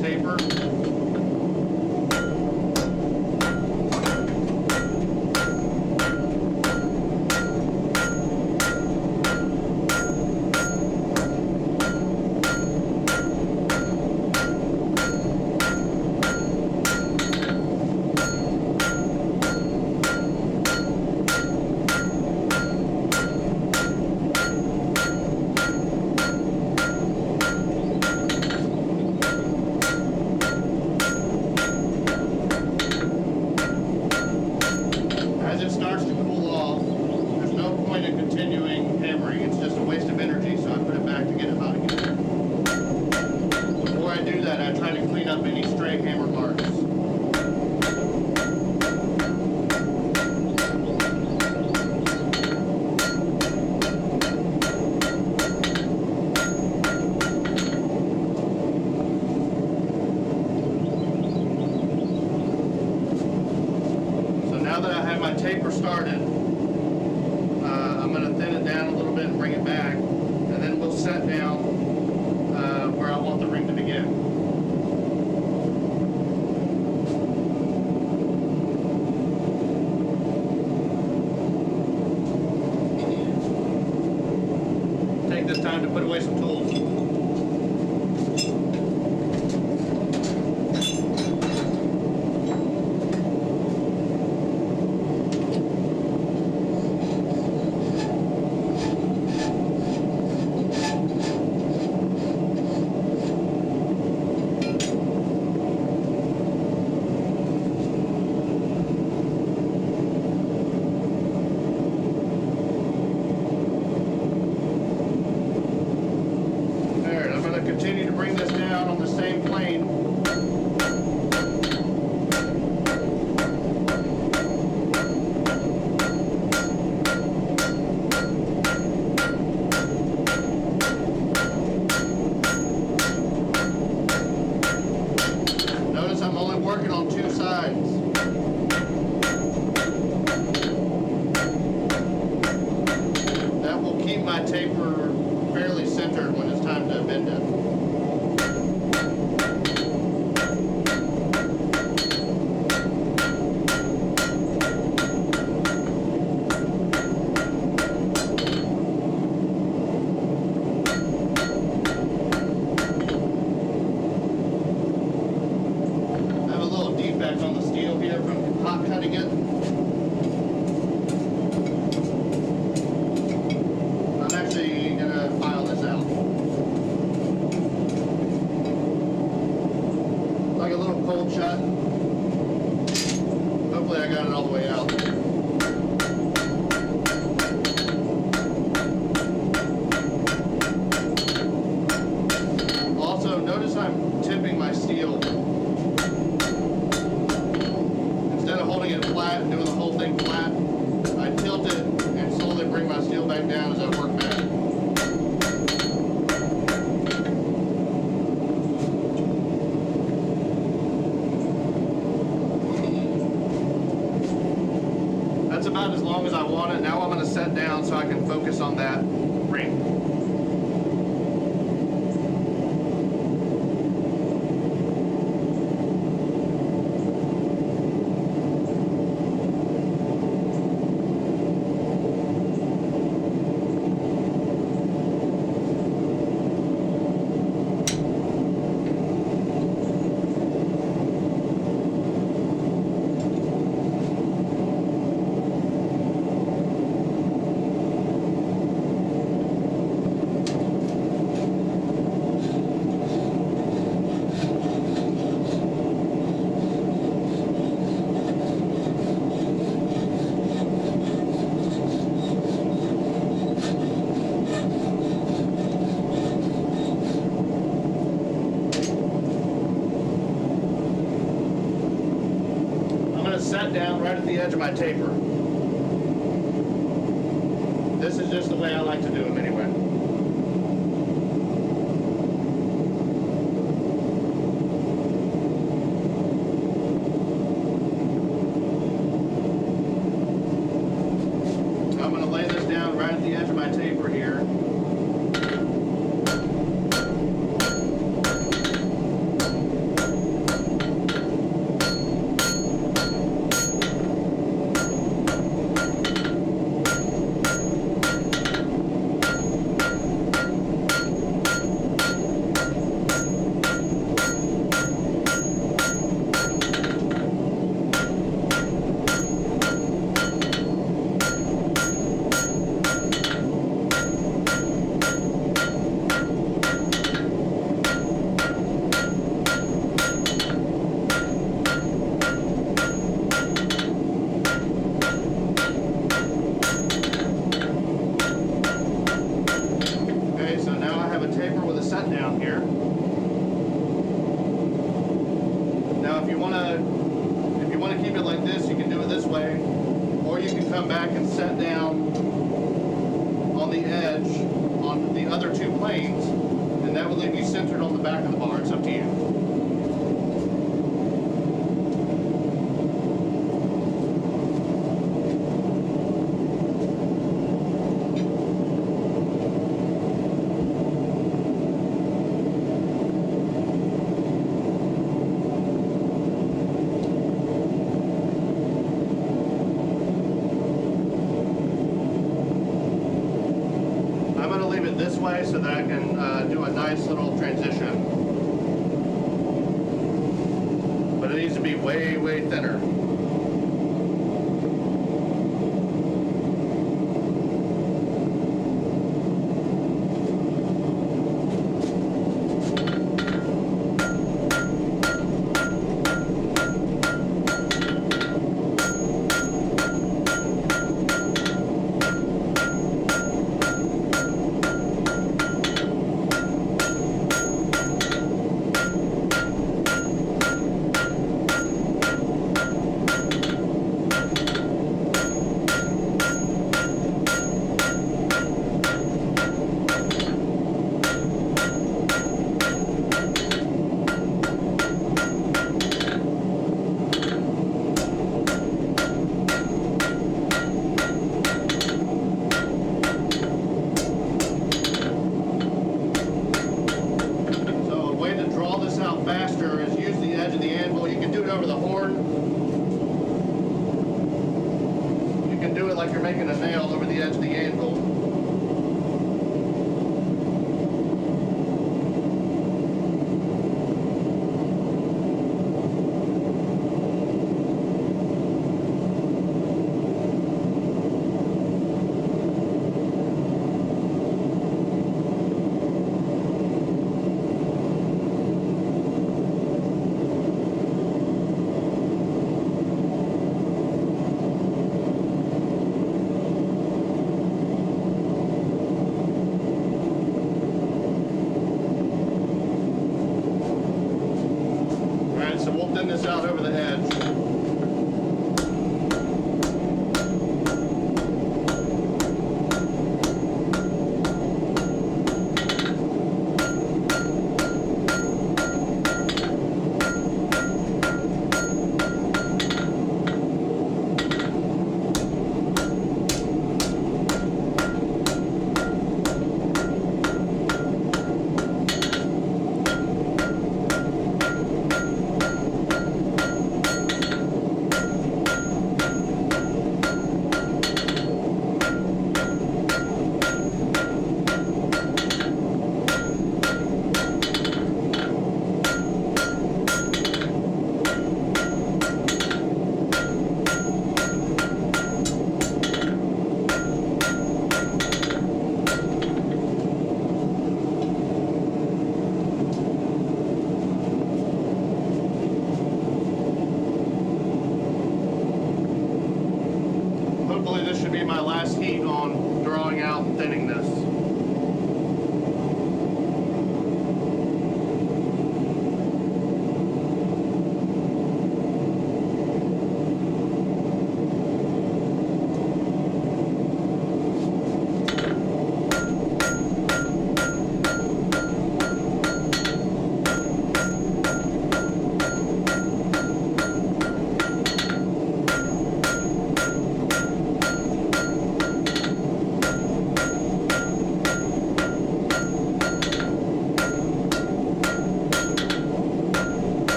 taper. As it starts to cool off, there's no point in continuing hammering. It's just a waste of energy, so I put it back to get it hot again. Before I do that, I try to clean up any stray hammer marks. Now that I have my taper started, I'm going to thin it down a little bit and bring it back, and then we'll set down where I want the ring to begin. Take this time to put away some tools. Continue to bring this down on the same plane. Notice I'm only working on two sides. That will keep my taper fairly centered when it's time to bend it. I have a little defect on the steel here from hot cutting it. I'm actually going to file this out. Like a little cold shot. Hopefully I got it all the way out. Also, notice I'm tipping my steel. Instead of holding it flat and doing the whole thing flat, I tilt it and slowly bring my steel back down as I work back. That's about as long as I want it. Now I'm going to set down so I can focus on that ring. Set down right at the edge of my taper. This is just the way I like to do them anyway. I'm going to lay this down right at the edge of my taper here. taper with a set down here. Now if you want to keep it like this, you can do it this way, or you can come back and set down on the edge on the other two planes, and that will leave you centered on the back of the bar. It's up to you. This way so that I can do a nice little transition. But it needs to be way, way thinner. Faster is use the edge of the anvil. You can do it over the horn. You can do it like you're making a nail over the edge of the anvil. So we'll thin this out over the edge.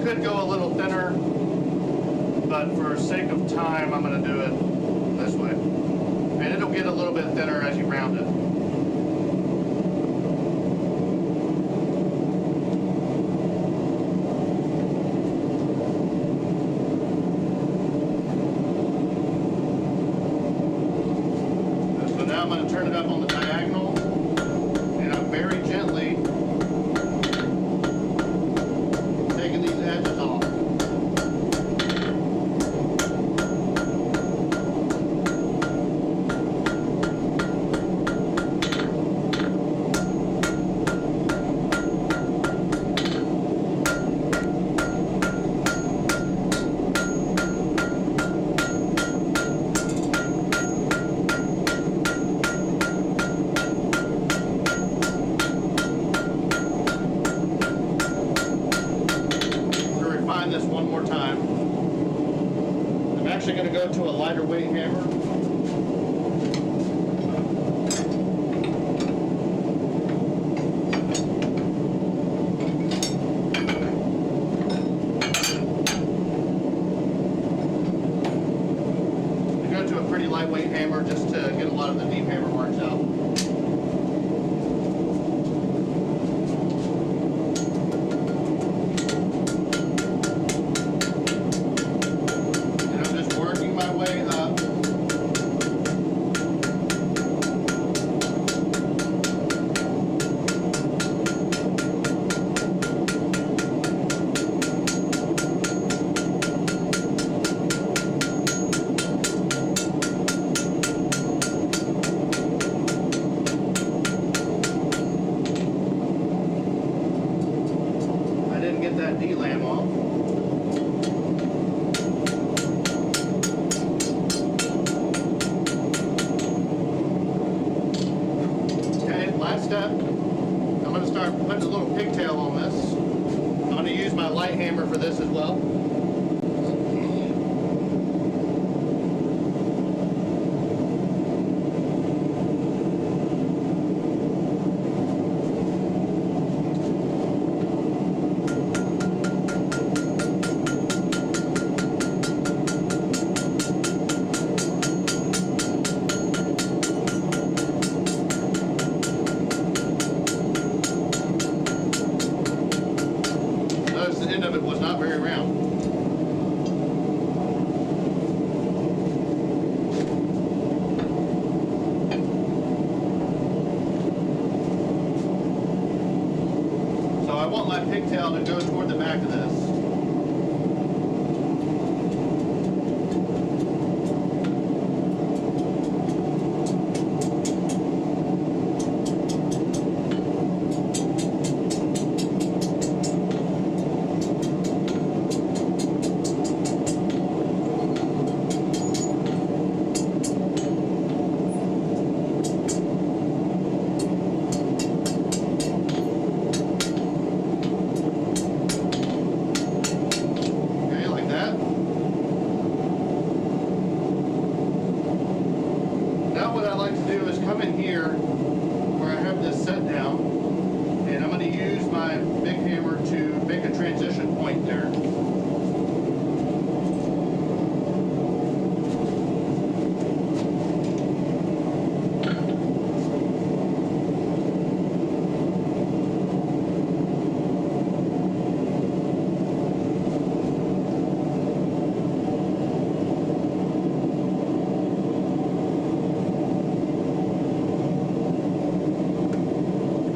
could go a little thinner, but for sake of time, I'm going to do it this way. And it'll get a little bit thinner as you round it. So now I'm going to turn it up on the diagonal, and I'm very gently taking these edges off. This one more time. I'm actually going to go to a lighter weight hammer. I go to a pretty lightweight hammer just to get a lot of the deep hammer marks out. That D-lam off. Okay, last step. I'm going to start putting a little pigtail on this. I'm going to use my light hammer for this as well. The end of it was not very round. So I want my pigtail to go toward the back of this. Come in here where I have this set down, and I'm going to use my big hammer to make a transition point there.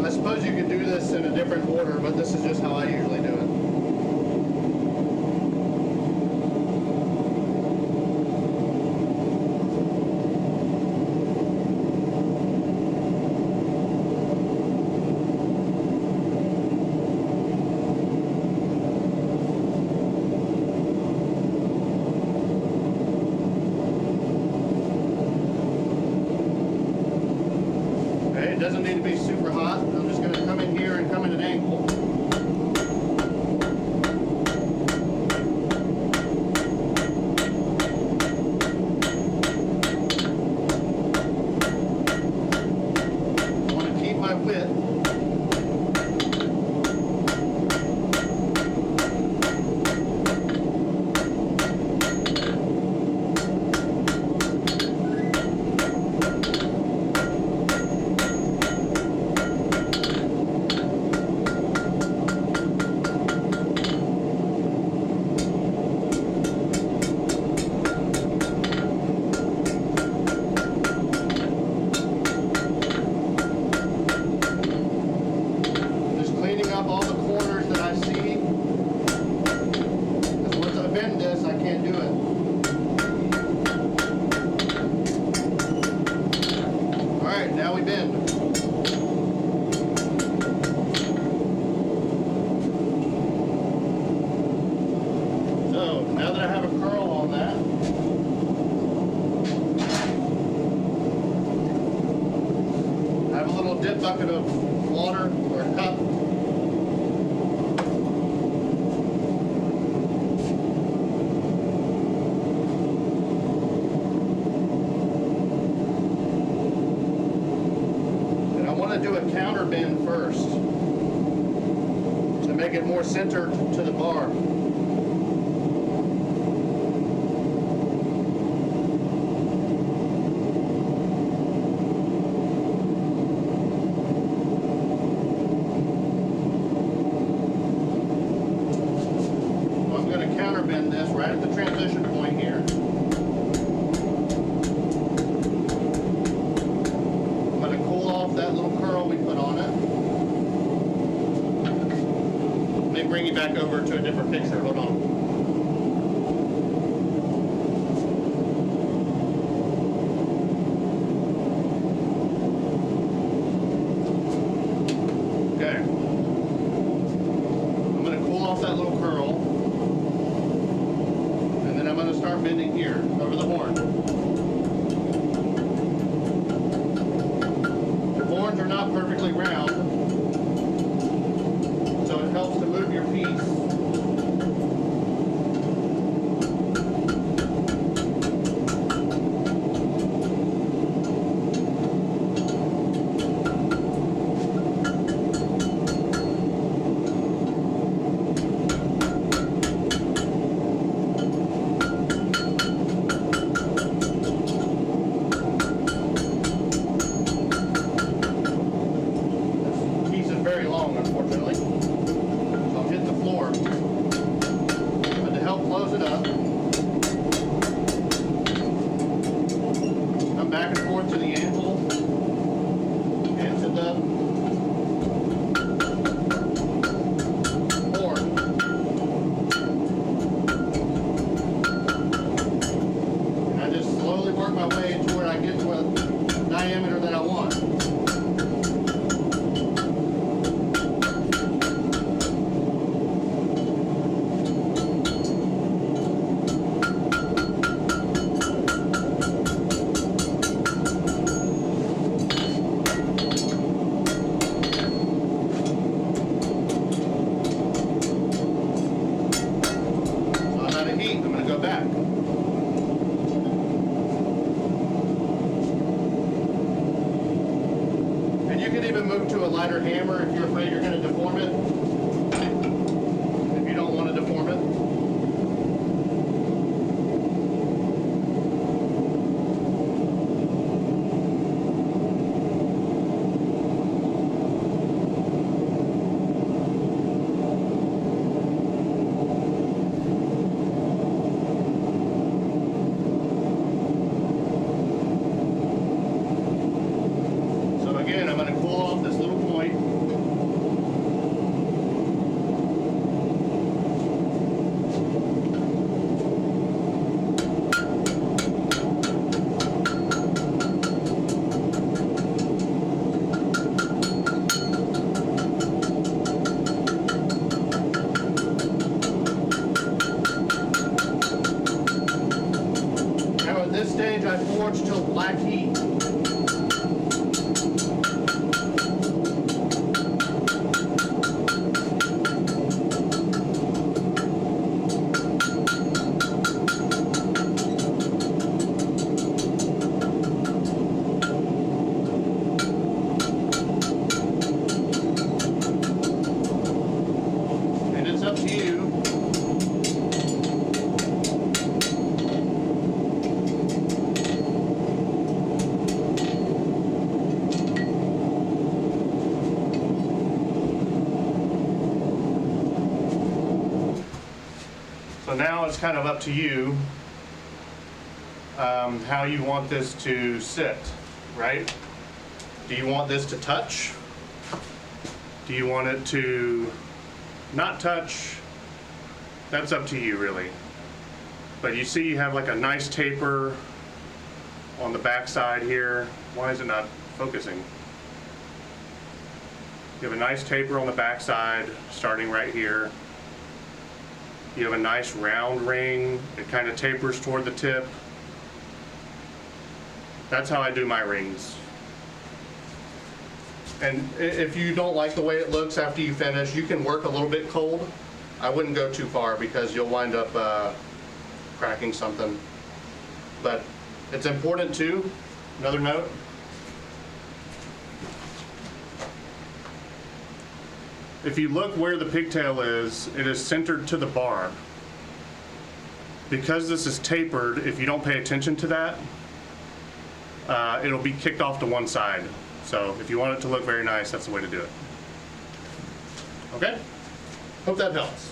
I suppose you could do this in a different order, but this is just how I usually do it. Okay, it doesn't need to be super hot. I'm just going to come in here and come at an angle. I want to keep my width. good bucket of water or a cup. And I want to do a counter bend first to make it more centered to the bar. Right at the transition point here. I'm going to cool off that little curl we put on it. Let me bring you back over to a different picture. Hold on. Okay. I'm going to cool off that little curl. I'm going to start bending here over the horn. The horns are not perfectly round, so it helps to move your piece. Very long, unfortunately. So I'll hit the floor. But to help close it up, come back and forth to the anvil and to the horn. And I just slowly work my way to where I get to a diameter that I want. Back. And you can even move to a lighter hammer if you're afraid you're going to deform it. If you don't want to deform it. Again, I'm going to cool off this little point. Now at this stage, I forge till black heat. Up to you. So now it's kind of up to you how you want this to sit, right? Do you want this to touch? Do you want it to not touch? That's up to you, really. But you see you have like a nice taper on the back side here. Why is it not focusing? You have a nice taper on the back side starting right here. You have a nice round ring. It kind of tapers toward the tip. That's how I do my rings. And if you don't like the way it looks after you finish, you can work a little bit cold. I wouldn't go too far because you'll wind up cracking something. But it's important too, another note, if you look where the pigtail is, it is centered to the bar. Because this is tapered, if you don't pay attention to that, it'll be kicked off to one side. So if you want it to look very nice, that's the way to do it. Okay? Hope that helps.